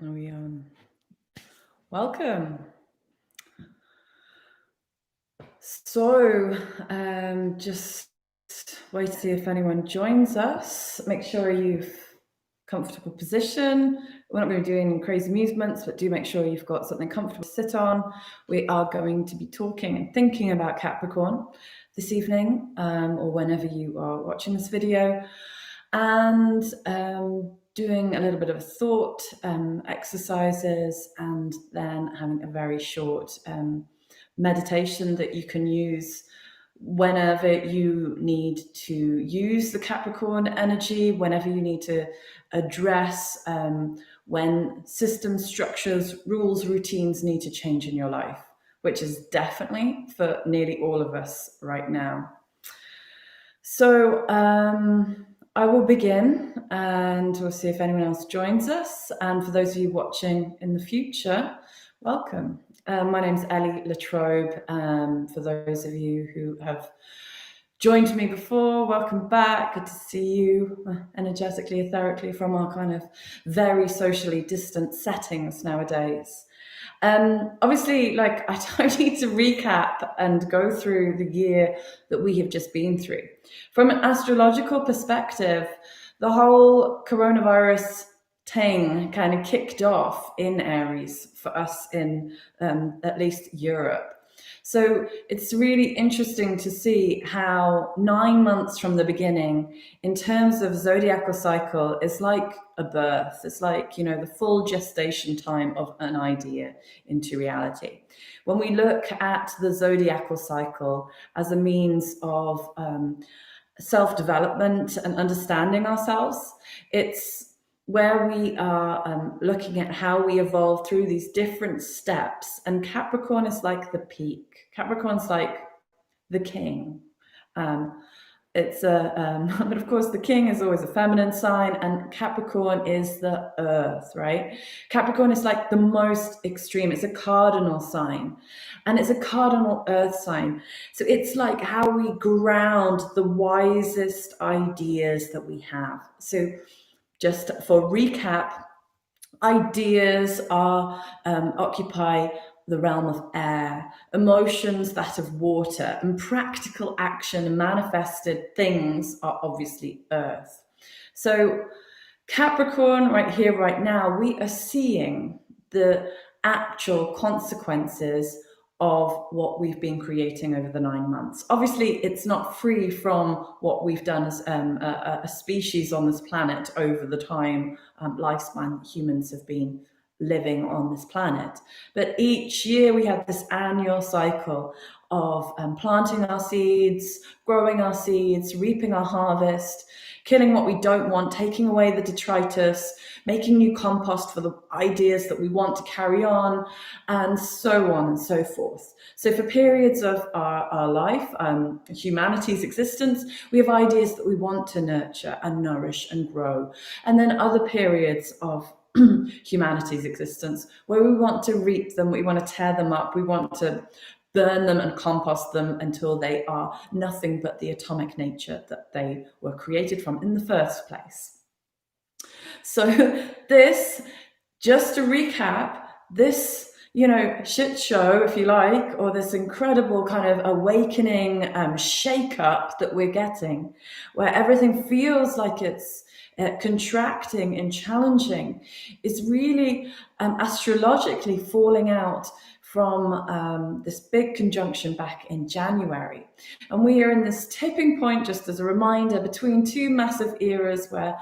Are we on? Welcome. So, just wait to see if anyone joins us. Make sure you've comfortable position. We're not going to be doing crazy movements, but do make sure you've got something comfortable to sit on. We are going to be talking and thinking about Capricorn this evening, or whenever you are watching this video, and doing a little bit of a thought exercises, and then having a very short meditation that you can use whenever you need to use the Capricorn energy, whenever you need to address when systems, structures, rules, routines need to change in your life, which is definitely for nearly all of us right now. So I will begin, and we'll see if anyone else joins us. And for those of you watching in the future, welcome. My name's Ellie Latrobe. For those of you who have joined me before, welcome back. Good to see you energetically, etherically from our kind of very socially distant settings nowadays. Obviously, like, I don't need to recap and go through the year that we have just been through. From an astrological perspective, the whole coronavirus thing kind of kicked off in Aries for us in at least Europe. So it's really interesting to see how 9 months from the beginning, in terms of zodiacal cycle, is like a birth. It's like, you know, the full gestation time of an idea into reality. When we look at the zodiacal cycle as a means of self-development and understanding ourselves, it's where we are looking at how we evolve through these different steps. And Capricorn is like the peak. Capricorn's like the king. But of course, the king is always a feminine sign, and Capricorn is the earth, right? Capricorn is like the most extreme. It's a cardinal sign, and it's a cardinal earth sign. So it's like how we ground the wisest ideas that we have. So just for recap, ideas are occupy the realm of air, emotions that of water, and practical action and manifested things are obviously earth. So Capricorn, right here, right now, we are seeing the actual consequences of what we've been creating over the 9 months. Obviously, it's not free from what we've done as a species on this planet over the time lifespan humans have been living on this planet. But each year we have this annual cycle of planting our seeds, growing our seeds, reaping our harvest, killing what we don't want, taking away the detritus, making new compost for the ideas that we want to carry on, and so on and so forth. So for periods of our life, humanity's existence, we have ideas that we want to nurture and nourish and grow. And then other periods of humanity's existence where we want to reap them, we want to tear them up, we want to burn them and compost them until they are nothing but the atomic nature that they were created from in the first place. So this, just to recap, this, you know, shit show, if you like, or this incredible kind of awakening shake-up that we're getting, where everything feels like it's contracting and challenging, is really astrologically falling out from this big conjunction back in January. And we are in this tipping point, just as a reminder, between two massive eras where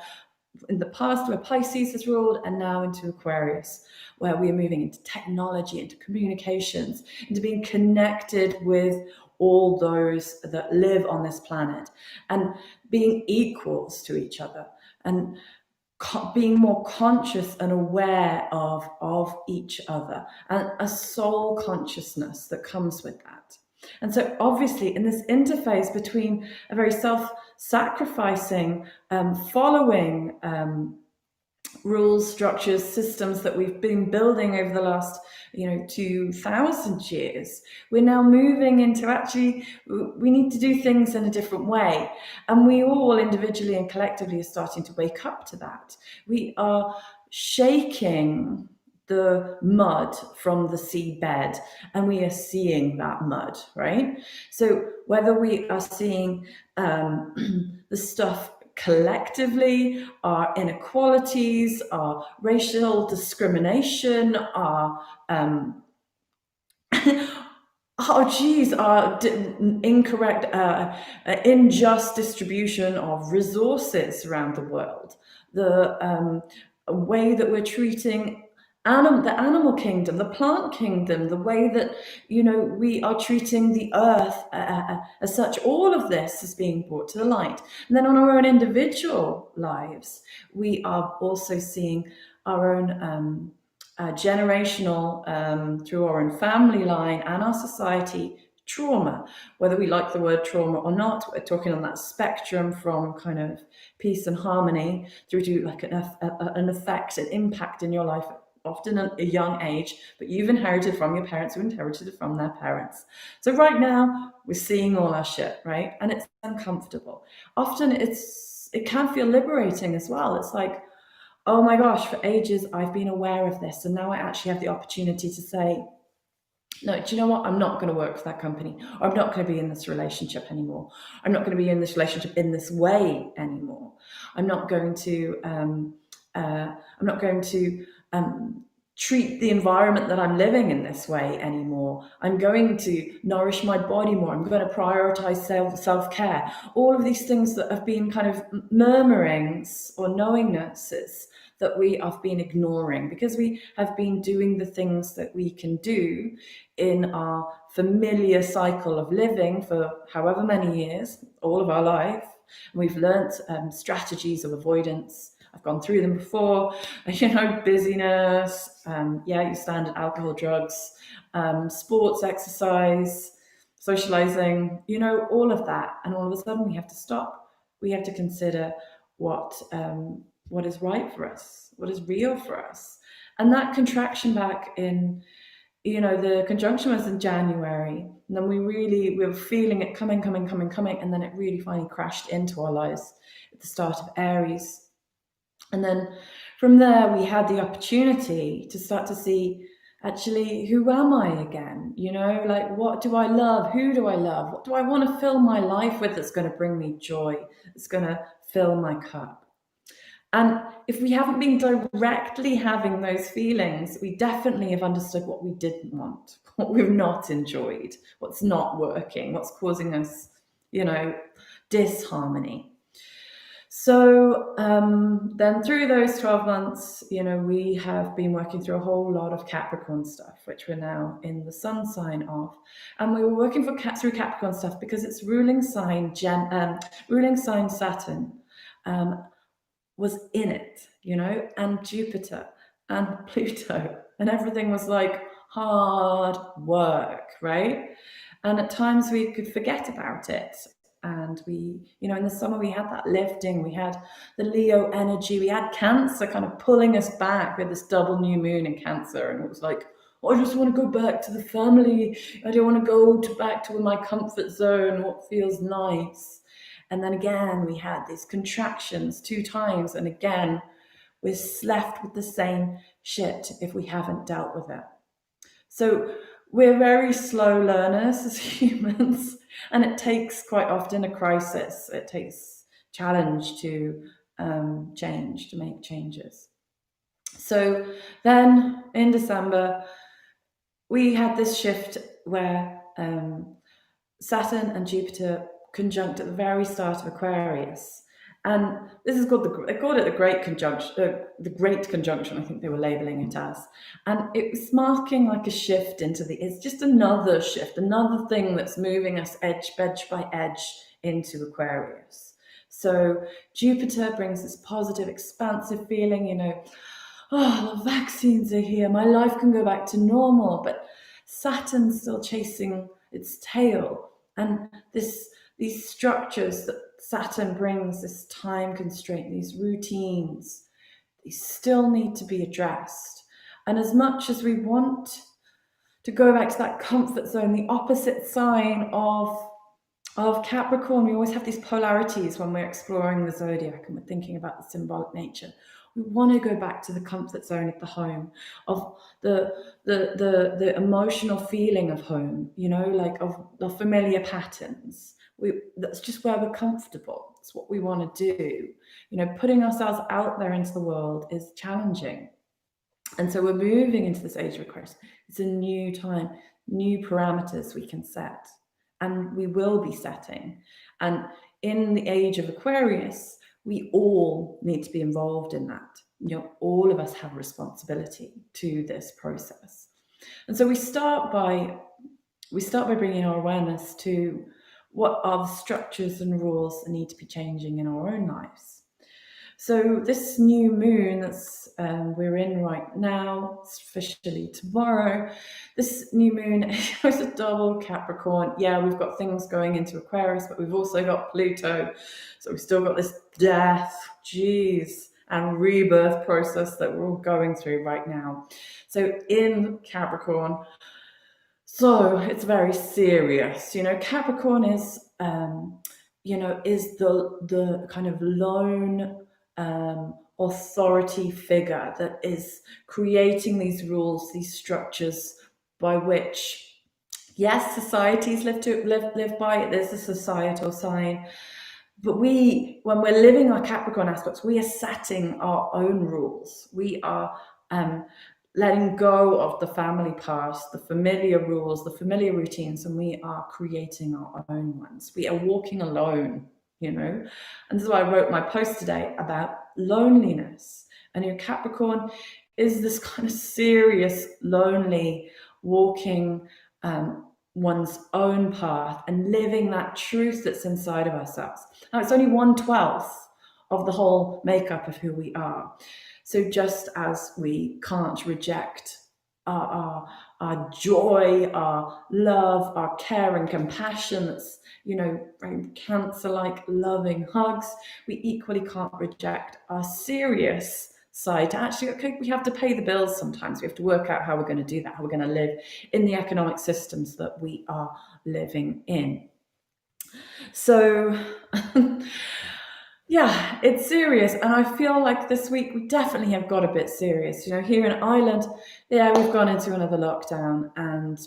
in the past where Pisces has ruled, and now into Aquarius, where we are moving into technology, into communications, into being connected with all those that live on this planet and being equals to each other and being more conscious and aware of each other, and a soul consciousness that comes with that. And so obviously in this interface between a very self-sacrificing, following rules, structures, systems that we've been building over the last 2,000 years, we're now moving into actually we need to do things in a different way, and we all individually and collectively are starting to wake up to that. We are shaking the mud from the seabed, and we are seeing that mud, right? So whether we are seeing the stuff collectively, our inequalities, our racial discrimination, our oh geez, our incorrect, unjust distribution of resources around the world, the way that we're treating the animal kingdom, the plant kingdom, the way that we are treating the earth as such. All of this is being brought to the light, and then on our own individual lives, we are also seeing our own generational, through our own family line and our society, trauma. Whether we like the word trauma or not, we're talking on that spectrum from kind of peace and harmony through to like an effect, an impact in your life, often at a young age, but you've inherited from your parents, who inherited it from their parents. So right now we're seeing all our shit, right? And it's uncomfortable. Often it can feel liberating as well. It's like, oh my gosh, for ages I've been aware of this, and now I actually have the opportunity to say, no, do you know what? I'm not going to work for that company. Or I'm not going to be in this relationship anymore. I'm not going to be in this relationship in this way anymore. I'm not going to treat the environment that I'm living in this way anymore. I'm going to nourish my body more. I'm going to prioritize self-care. All of these things that have been kind of murmurings or knowingnesses that we have been ignoring because we have been doing the things that we can do in our familiar cycle of living for however many years, all of our life. And we've learnt strategies of avoidance. I've gone through them before, busyness, your standard alcohol, drugs, sports, exercise, socializing, all of that. And all of a sudden we have to stop. We have to consider what is right for us, what is real for us. And that contraction back in, the conjunction was in January, and then we were feeling it coming, and then it really finally crashed into our lives at the start of Aries. And then from there, we had the opportunity to start to see, actually, who am I again? Like, what do I love? Who do I love? What do I want to fill my life with that's going to bring me joy, that's going to fill my cup? And if we haven't been directly having those feelings, we definitely have understood what we didn't want, what we've not enjoyed, what's not working, what's causing us, disharmony. So then through those 12 months, we have been working through a whole lot of Capricorn stuff, which we're now in the sun sign of. And we were working through Capricorn stuff because its ruling sign Saturn was in it, and Jupiter and Pluto, and everything was like hard work, right? And at times we could forget about it. And we, in the summer we had that lifting, we had the Leo energy, we had Cancer kind of pulling us back with this double new moon in Cancer. And it was like, I just want to go back to the family. I don't want to go back to my comfort zone, what feels nice. And then again, we had these contractions 2 times. And again, we're left with the same shit if we haven't dealt with it. So we're very slow learners as humans, and it takes quite often a crisis. It takes challenge to change, to make changes. So then in December, we had this shift where Saturn and Jupiter conjunct at the very start of Aquarius. And this is called they called it the Great Conjunction, I think they were labeling it as. And it was marking like a shift it's just another shift, another thing that's moving us edge by edge into Aquarius. So Jupiter brings this positive, expansive feeling, the vaccines are here, my life can go back to normal, but Saturn's still chasing its tail. And these structures that Saturn brings, this time constraint, these routines, they still need to be addressed. And as much as we want to go back to that comfort zone, the opposite sign of of Capricorn, we always have these polarities when we're exploring the zodiac and we're thinking about the symbolic nature. We want to go back to the comfort zone of the home, of the emotional feeling of home, like of the familiar patterns. That's just where we're comfortable. It's what we want to do. Putting ourselves out there into the world is challenging. And so we're moving into this age of Aquarius. It's a new time, new parameters we can set, and we will be setting. And in the age of Aquarius, we all need to be involved in that. All of us have responsibility to this process. And so we start by bringing our awareness to what are the structures and rules that need to be changing in our own lives. So this new moon that's we're in right now, it's officially tomorrow, this new moon is a double Capricorn. Yeah, we've got things going into Aquarius, but we've also got Pluto. So we've still got this death, and rebirth process that we're all going through right now. So in Capricorn, so it's very serious. Capricorn is, is the kind of lone authority figure that is creating these rules, these structures by which, yes, societies live by. There's a societal sign, but when we're living our Capricorn aspects, we are setting our own rules. We are letting go of the family past, the familiar rules, the familiar routines, and we are creating our own ones. We are walking alone. And this is why I wrote my post today about loneliness. And Capricorn is this kind of serious, lonely, walking one's own path and living that truth that's inside of ourselves. Now, it's only 1/12 of the whole makeup of who we are. So just as we can't reject our joy, our love, our care and compassion, that's, very Cancer-like loving hugs, we equally can't reject our serious side to actually, okay, we have to pay the bills sometimes. We have to work out how we're going to do that, how we're going to live in the economic systems that we are living in. So yeah, it's serious. And I feel like this week we definitely have got a bit serious. Here in Ireland, yeah, we've gone into another lockdown and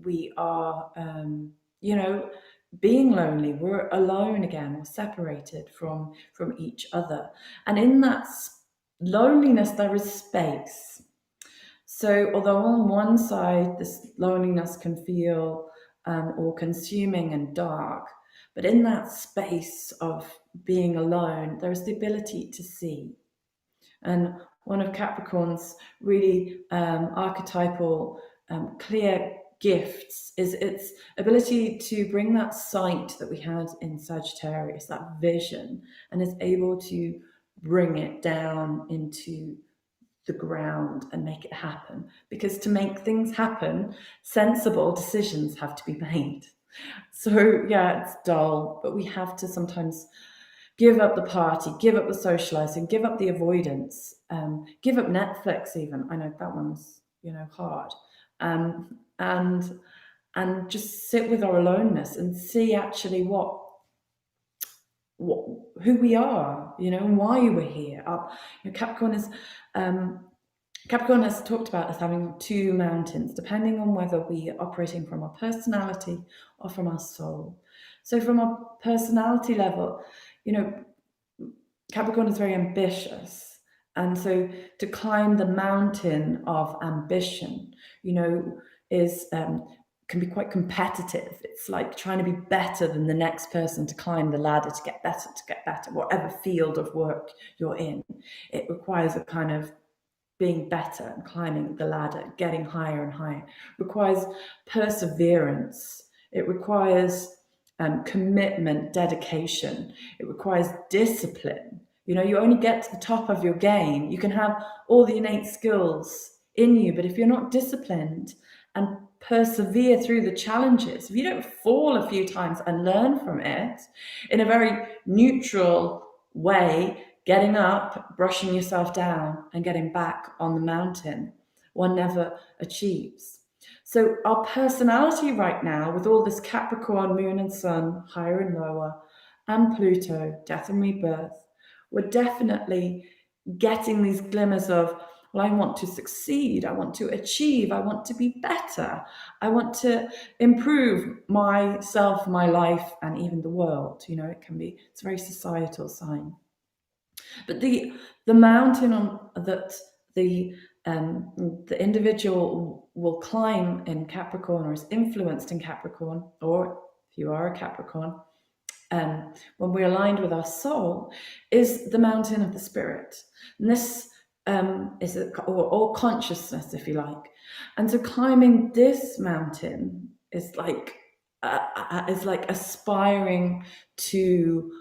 we are, being lonely. We're alone again. We're separated from each other. And in that loneliness, there is space. So although on one side, this loneliness can feel all consuming and dark, but in that space of being alone, there is the ability to see. And one of Capricorn's really archetypal, clear gifts is its ability to bring that sight that we had in Sagittarius, that vision, and is able to bring it down into the ground and make it happen. Because to make things happen, sensible decisions have to be made. So yeah, it's dull, but we have to sometimes give up the party, give up the socializing, give up the avoidance, give up Netflix even. I know that one's, hard. And just sit with our aloneness and see actually who we are, and why we're here. Capricorn has talked about us having two mountains, depending on whether we are operating from our personality or from our soul. So from a personality level, Capricorn is very ambitious. And so to climb the mountain of ambition, can be quite competitive. It's like trying to be better than the next person to climb the ladder, to get better, whatever field of work you're in. It requires a kind of being better and climbing the ladder, getting higher and higher. It requires perseverance. It requires commitment, dedication. It requires discipline. You only get to the top of your game. You can have all the innate skills in you, but if you're not disciplined and persevere through the challenges, if you don't fall a few times and learn from it in a very neutral way, getting up, brushing yourself down, and getting back on the mountain, one never achieves. So our personality right now, with all this Capricorn, Moon and Sun, higher and lower, and Pluto, death and rebirth, we're definitely getting these glimmers of, well, I want to succeed, I want to achieve, I want to be better, I want to improve myself, my life, and even the world. You know, it's a very societal sign. But the mountain that the individual will climb in Capricorn, or is influenced in Capricorn, or if you are a Capricorn, when we're aligned with our soul, is the mountain of the spirit. And this is or consciousness, if you like. And so climbing this mountain is like aspiring to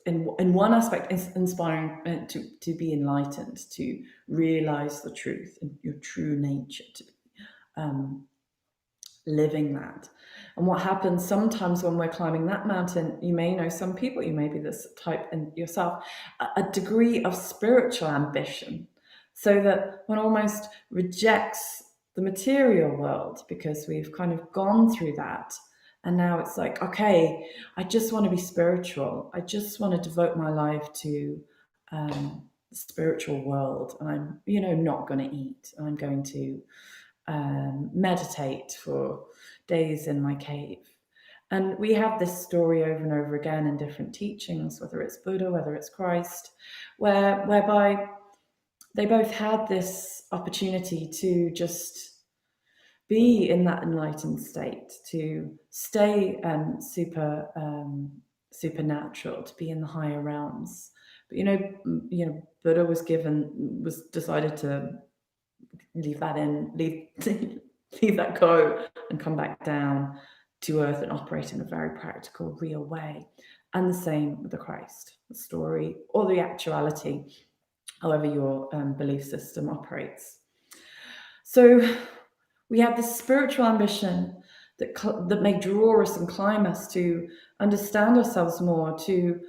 in one aspect, is inspiring to be enlightened, to realize the truth and your true nature, to living that. And what happens sometimes when we're climbing that mountain, you may know some people, you may be this type in yourself, a degree of spiritual ambition, so that one almost rejects the material world because we've kind of gone through that. And now it's like, okay, I just want to be spiritual. I just want to devote my life to the spiritual world. And I'm, not going to eat. I'm going to meditate for days in my cave. And we have this story over and over again in different teachings, whether it's Buddha, whether it's Christ, whereby they both had this opportunity to just be in that enlightened state, to stay supernatural, to be in the higher realms. But Buddha was decided to leave that go and come back down to earth and operate in a very practical, real way. And the same with the Christ, the story, or the actuality, however your belief system operates. So we have this spiritual ambition that may draw us and climb us to understand ourselves more, to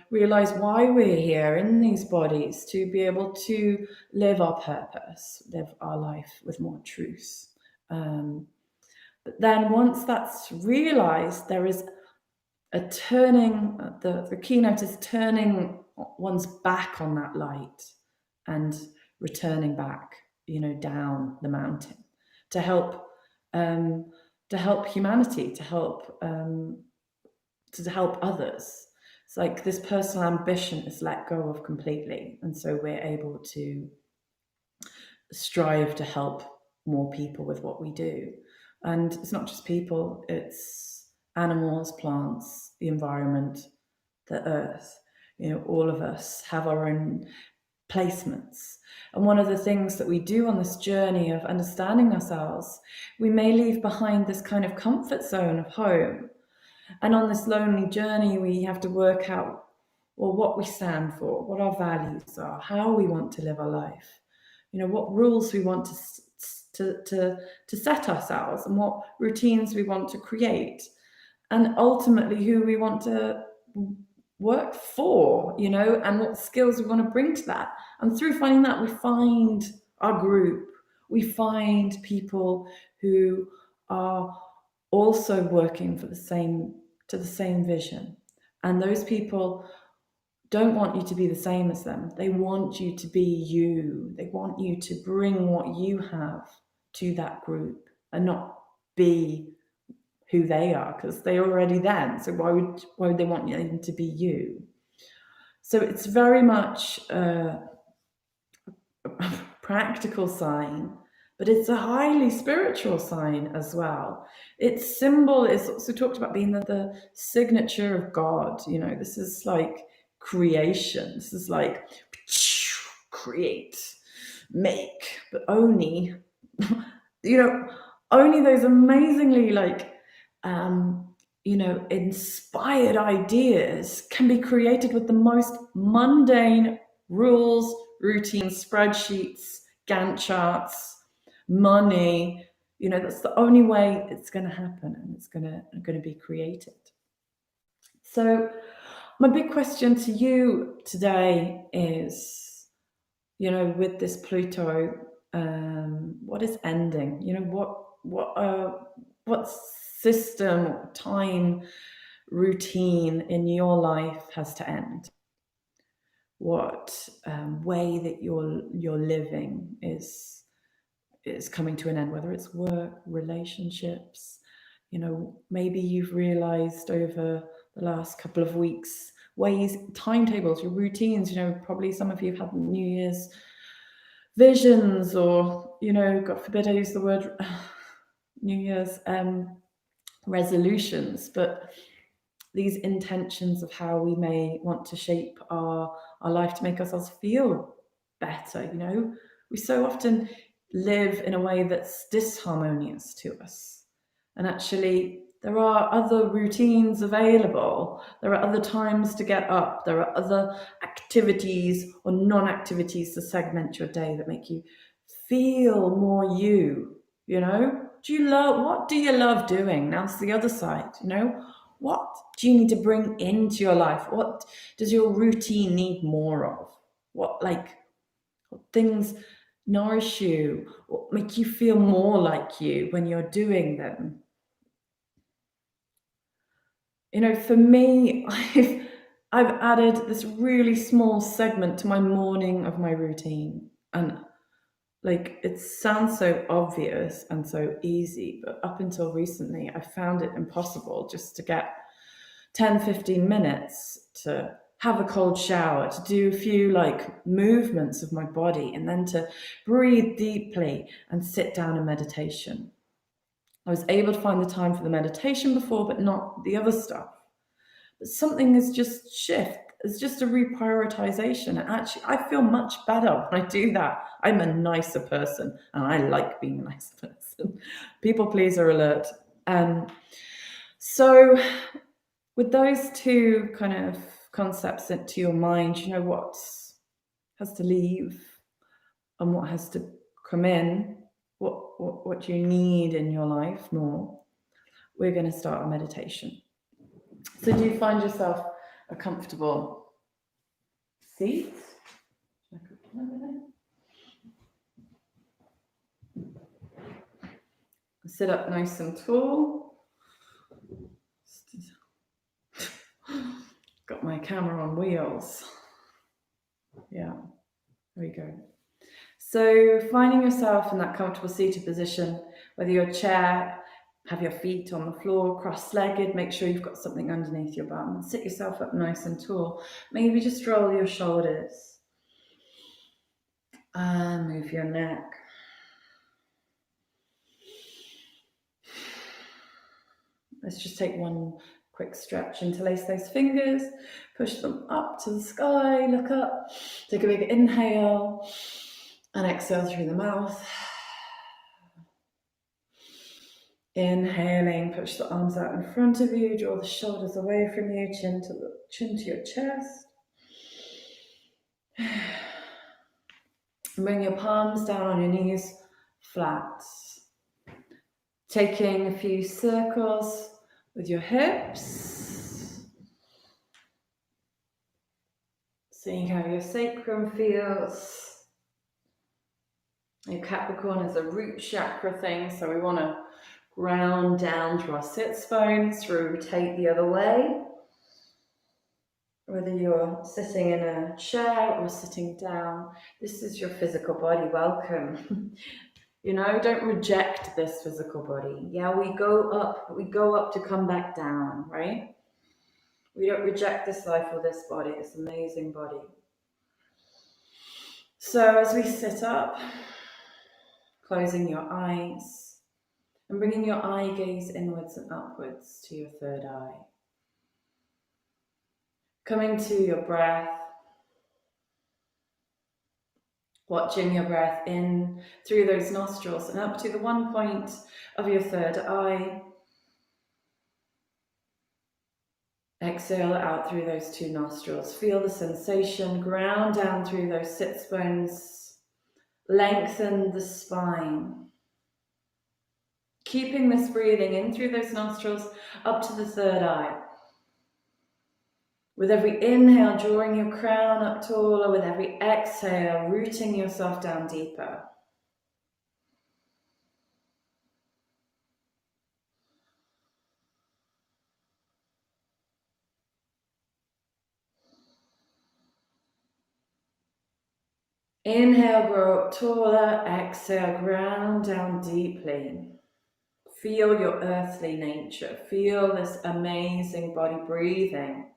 realize why we're here in these bodies, to be able to live our purpose, live our life with more truth. But then once that's realized, there is a turning, the keynote is turning one's back on that light and returning back, down the mountain to help humanity, to help others. It's like this personal ambition is let go of completely, and so we're able to strive to help more people with what we do. And it's not just people, it's animals, plants, the environment, the earth. All of us have our own placements. And one of the things that we do on this journey of understanding ourselves, we may leave behind this kind of comfort zone of home. And on this lonely journey, we have to work out, well, what we stand for, what our values are, how we want to live our life, what rules we want to set ourselves, and what routines we want to create, and ultimately who we want to work for, and what skills we want to bring to that. And through finding that, we find our group, we find people who are also working to the same vision. And those people don't want you to be the same as them. They want you to be you. They want you to bring what you have to that group and not be who they are, because they're already them. So why would they want you to be you? So it's very much a practical sign, but it's a highly spiritual sign as well. Its symbol is also talked about being the signature of God. This is like creation. This is like create, make, but only, only those amazingly inspired ideas can be created with the most mundane rules, routines, spreadsheets, Gantt charts, money. That's the only way it's going to happen, and it's going to be created. So my big question to you today is, with this Pluto what is ending? You know, what system, time, routine in your life has to end? What way that you're living is coming to an end, whether it's work, relationships. You know, maybe you've realized over the last couple of weeks ways, timetables, your routines. You know, probably some of you have had New Year's visions, or, you know, God forbid I use the word New Year's resolutions, but these intentions of how we may want to shape our life to make ourselves feel better. You know, we so often live in a way that's disharmonious to us. And actually, there are other routines available. There are other times to get up. There are other activities or non-activities to segment your day that make you feel more you. You know, what do you love doing? Now it's the other side, you know. What do you need to bring into your life? What does your routine need more of? What things nourish you, or make you feel more like you when you're doing them? You know, for me, I've added this really small segment to my morning of my routine. And like, it sounds so obvious and so easy, but up until recently, I found it impossible just to get 10-15 minutes to have a cold shower, to do a few like movements of my body, and then to breathe deeply and sit down in meditation. I was able to find the time for the meditation before, but not the other stuff. But something is just shift. It's just a reprioritization. And actually, I feel much better when I do that. I'm a nicer person, and I like being a nice person. People pleaser alert. So with those two kind of concepts into your mind, you know what has to leave and what has to come in, what you need in your life more. We're going to start a meditation. So do you find yourself a comfortable seat? Sit up nice and tall. Got my camera on wheels. Yeah, there we go. So finding yourself in that comfortable seated position, whether you're a chair, have your feet on the floor, cross-legged, make sure you've got something underneath your bum. Sit yourself up nice and tall. Maybe just roll your shoulders and move your neck. Let's just take one quick stretch. Interlace those fingers, push them up to the sky, look up, take a big inhale and exhale through the mouth. Inhaling, push the arms out in front of you, draw the shoulders away from you, chin to your chest. Bring your palms down on your knees, flat. Taking a few circles with your hips. Seeing how your sacrum feels. Your Capricorn is a root chakra thing, so we want to ground down through our sits bones, rotate the other way. Whether you're sitting in a chair or sitting down, this is your physical body. Welcome. You know, don't reject this physical body. Yeah, we go up, but we go up to come back down, right? We don't reject this life or this body, this amazing body. So as we sit up, closing your eyes and bringing your eye gaze inwards and upwards to your third eye. Coming to your breath, watching your breath in through those nostrils and up to the one point of your third eye. Exhale out through those two nostrils. Feel the sensation, ground down through those sits bones, lengthen the spine. Keeping this breathing in through those nostrils up to the third eye. With every inhale, drawing your crown up taller. With every exhale, rooting yourself down deeper. Inhale, grow taller. Exhale, ground down deeply. Feel your earthly nature. Feel this amazing body breathing.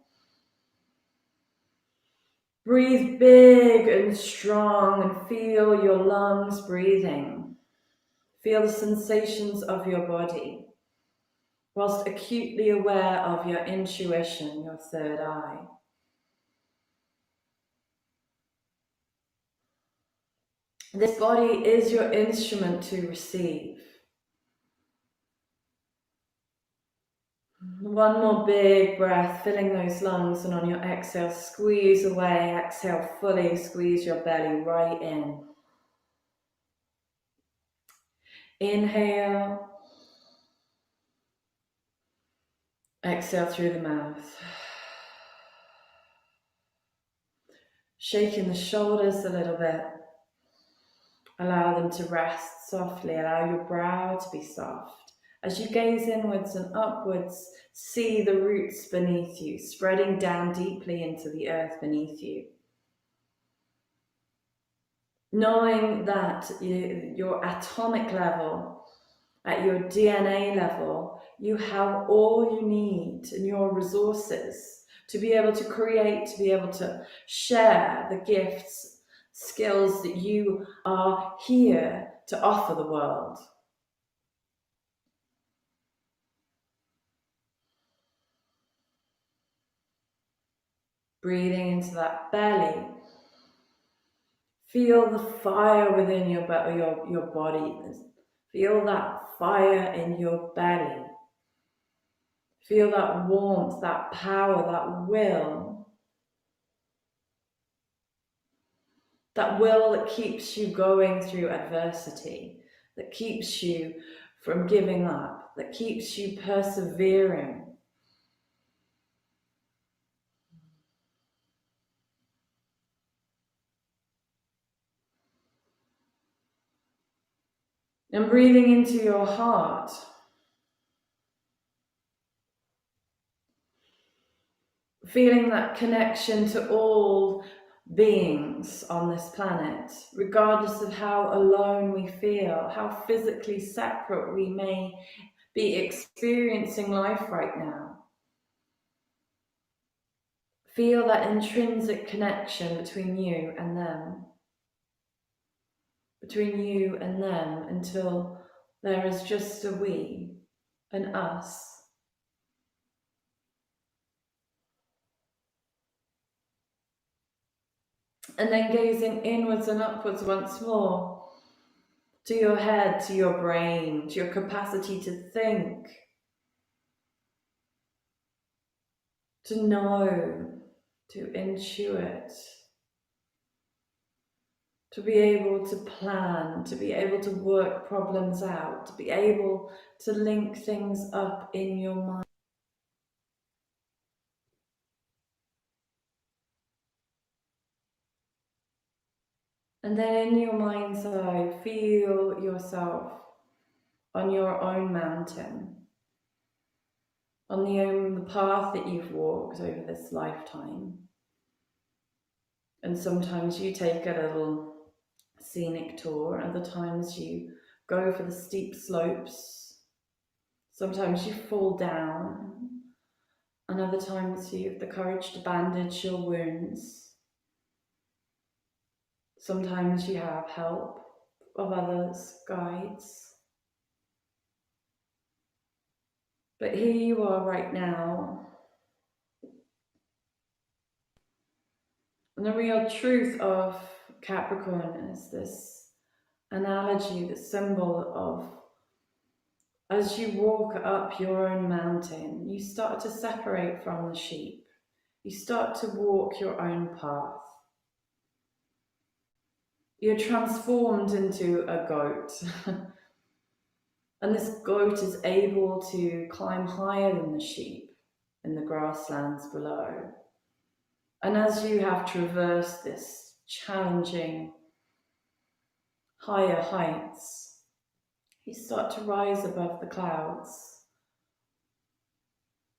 Breathe big and strong and feel your lungs breathing. Feel the sensations of your body, whilst acutely aware of your intuition, your third eye. This body is your instrument to receive. One more big breath, filling those lungs, and on your exhale, squeeze away. Exhale fully, squeeze your belly right in. Inhale. Exhale through the mouth. Shaking the shoulders a little bit. Allow them to rest softly. Allow your brow to be soft. As you gaze inwards and upwards, see the roots beneath you, spreading down deeply into the earth beneath you. Knowing that your atomic level, at your DNA level, you have all you need and your resources to be able to create, to be able to share the gifts, skills that you are here to offer the world. Breathing into that belly. Feel the fire within your body. Feel that fire in your belly. Feel that warmth, that power, that will. That will that keeps you going through adversity, that keeps you from giving up, that keeps you persevering. And breathing into your heart. Feeling that connection to all beings on this planet, regardless of how alone we feel, how physically separate we may be experiencing life right now. Feel that intrinsic connection between you and them. Between you and them until there is just a we, an us. And then gazing inwards and upwards once more to your head, to your brain, to your capacity to think, to know, to intuit, to be able to plan, to be able to work problems out, to be able to link things up in your mind. And then in your mind's eye, feel yourself on your own mountain, on the path that you've walked over this lifetime. And sometimes you take a little scenic tour, other times you go for the steep slopes, sometimes you fall down, and other times you have the courage to bandage your wounds. Sometimes you have help of others, guides. But here you are right now. And the real truth of Capricorn is this analogy, the symbol of as you walk up your own mountain, you start to separate from the sheep. You start to walk your own path. You're transformed into a goat. And this goat is able to climb higher than the sheep in the grasslands below. And as you have traversed this challenging higher heights, you start to rise above the clouds.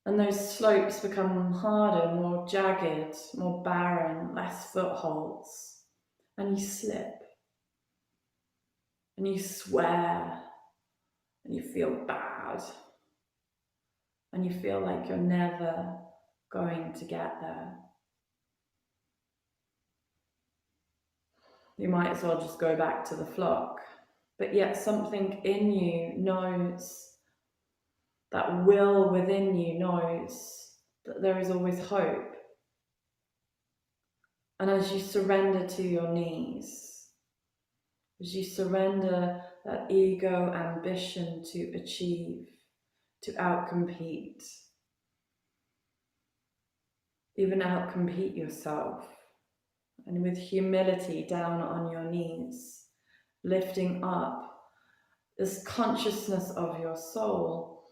And those slopes become harder, more jagged, more barren, less footholds. and you slip and you swear and you feel bad and you feel like you're never going to get there. You might as well just go back to the flock. But yet something in you knows, that will within you knows that there is always hope. And as you surrender to your knees, as you surrender that ego ambition to achieve, to outcompete, even outcompete yourself, and with humility down on your knees, lifting up this consciousness of your soul,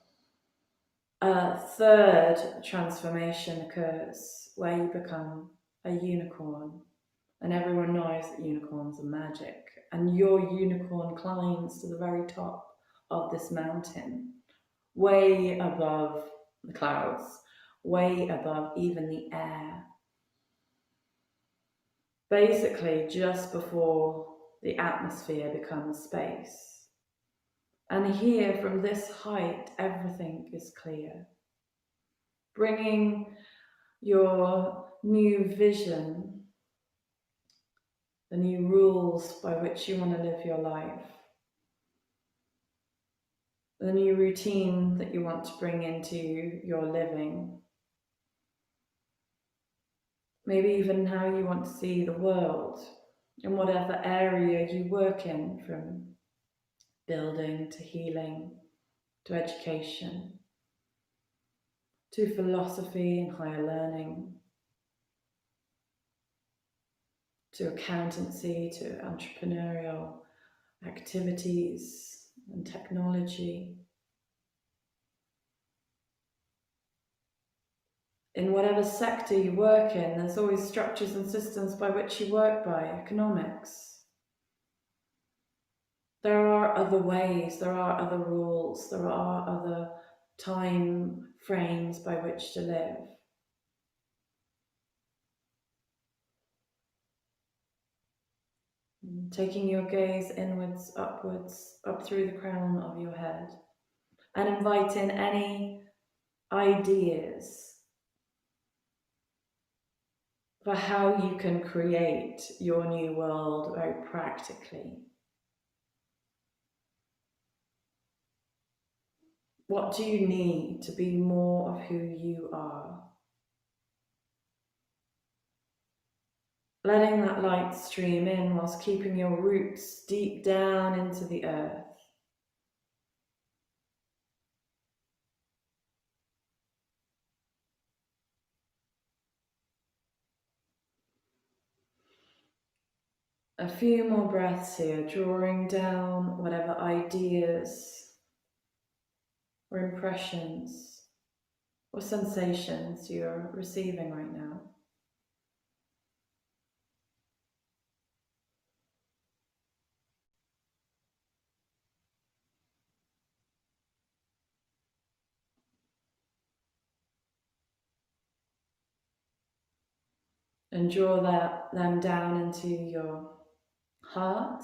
a third transformation occurs where you become a unicorn. And everyone knows that unicorns are magic. And your unicorn climbs to the very top of this mountain, way above the clouds, way above even the air. Basically, just before the atmosphere becomes space. And here, from this height, everything is clear. Bringing your new vision, the new rules by which you want to live your life, the new routine that you want to bring into your living, maybe even how you want to see the world in whatever area you work in, from building to healing to education to philosophy and higher learning, to accountancy, to entrepreneurial activities and technology. In whatever sector you work in, there's always structures and systems by which you work by, economics. There are other ways, there are other rules, there are other time frames by which to live. Taking your gaze inwards, upwards, up through the crown of your head, and invite in any ideas for how you can create your new world very practically. What do you need to be more of who you are? Letting that light stream in whilst keeping your roots deep down into the earth. A few more breaths here, drawing down whatever ideas or impressions or sensations you're receiving right now. And draw them down into your heart,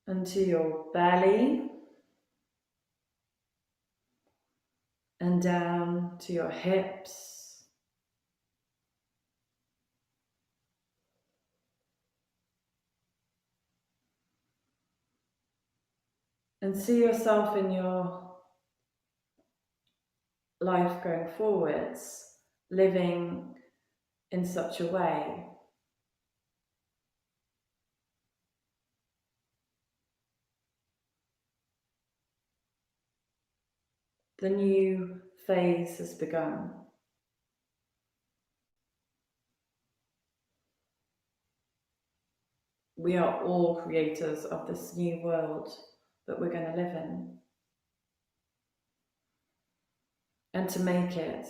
into your belly, and down to your hips, and see yourself in your life going forwards, living in such a way the new phase has begun. We are all creators of this new world that we're going to live in. And to make it,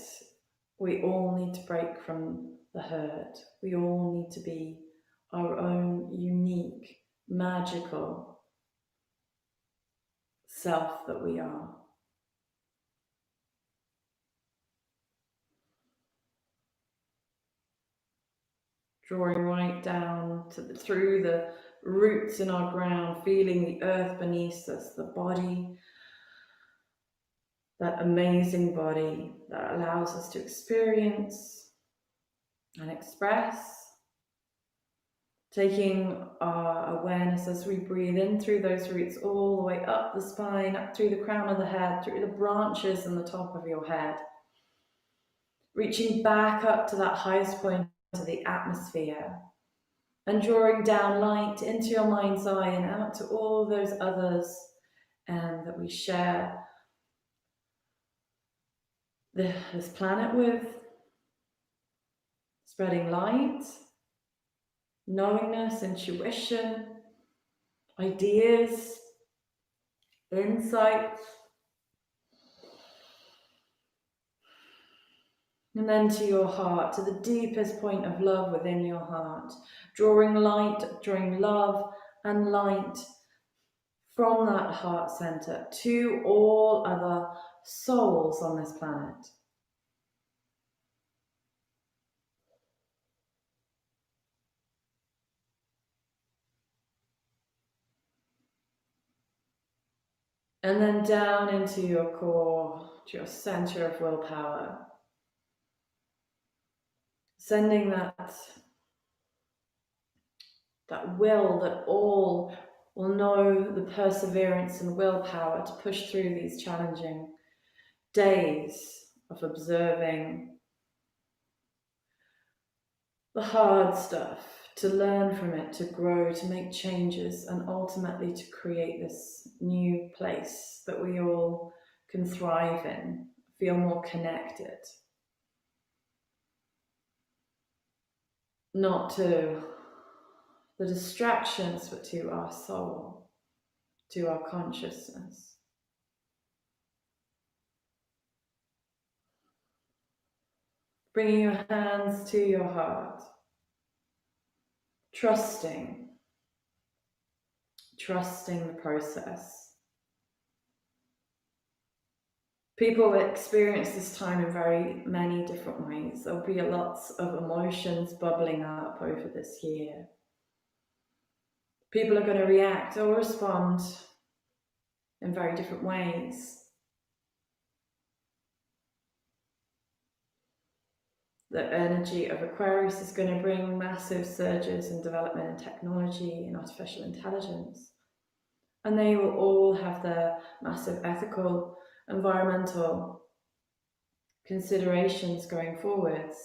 we all need to break from the herd. We all need to be our own unique, magical self that we are. drawing right down through the roots in our ground, feeling the earth beneath us, the body, that amazing body that allows us to experience and express. Taking our awareness as we breathe in through those roots all the way up the spine, up through the crown of the head, through the branches and the top of your head. Reaching back up to that highest point of the atmosphere and drawing down light into your mind's eye and out to all those others that we share this planet with. Spreading light, knowingness, intuition, ideas, insights. And then to your heart, to the deepest point of love within your heart, drawing light, drawing love and light from that heart center to all other souls on this planet. And then down into your core, to your center of willpower. Sending that will that all will know the perseverance and willpower to push through these challenging days of observing the hard stuff, to learn from it, to grow, to make changes, and ultimately to create this new place that we all can thrive in, feel more connected. Not to the distractions, but to our soul, to our consciousness. Bringing your hands to your heart, trusting the process. People experience this time in very many different ways. There'll be lots of emotions bubbling up over this year. People are going to react or respond in very different ways. The energy of Aquarius is going to bring massive surges in development in technology and artificial intelligence. And they will all have their massive ethical, environmental considerations going forwards.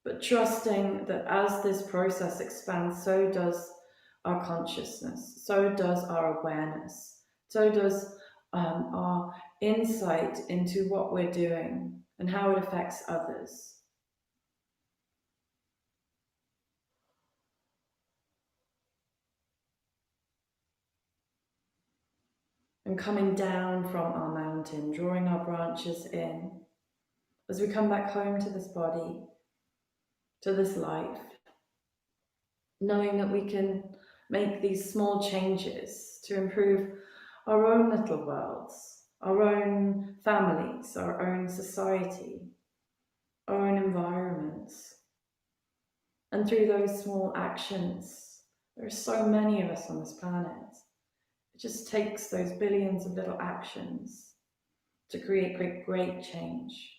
But trusting that as this process expands, so does our consciousness, so does our awareness, so does our insight into what we're doing and how it affects others. And coming down from our mountain, drawing our branches in, as we come back home to this body, to this life, knowing that we can make these small changes to improve our own little worlds, our own families, our own society, our own environments. And through those small actions, there are so many of us on this planet. It just takes those billions of little actions to create great change.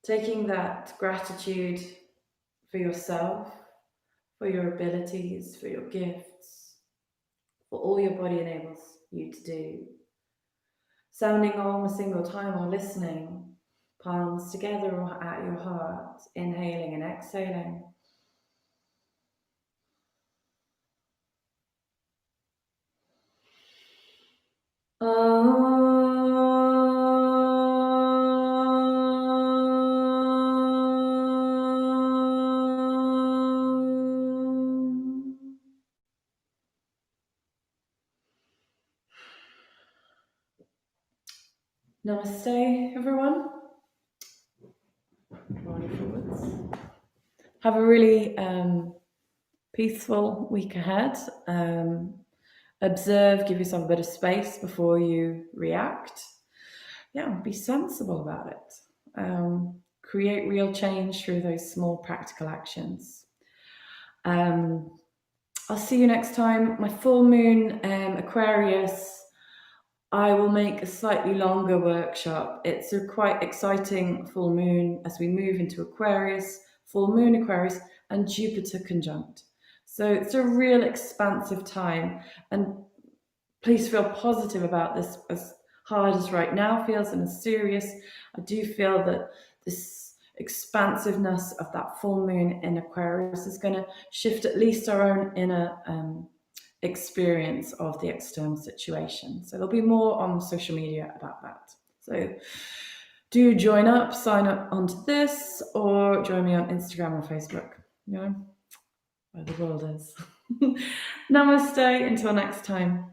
Taking that gratitude for yourself, for your abilities, for your gifts, for all your body enables you to do. Sounding Om a single time or listening, palms together or at your heart, inhaling and exhaling. Namaste, everyone. Rolling forwards. Have a really peaceful week ahead. Observe, give yourself a bit of space before you react. Yeah, be sensible about it. create real change through those small practical actions. I'll see you next time. My full moon, Aquarius, I will make a slightly longer workshop. It's a quite exciting full moon as we move into Aquarius, full moon Aquarius, and Jupiter conjunct. So it's a real expansive time. And please feel positive about this, as hard as right now feels and as serious. I do feel that this expansiveness of that full moon in Aquarius is going to shift at least our own inner experience of the external situation. So there'll be more on social media about that. So do join up, sign up onto this, or join me on Instagram or Facebook, you know, where the world is. Namaste, until next time.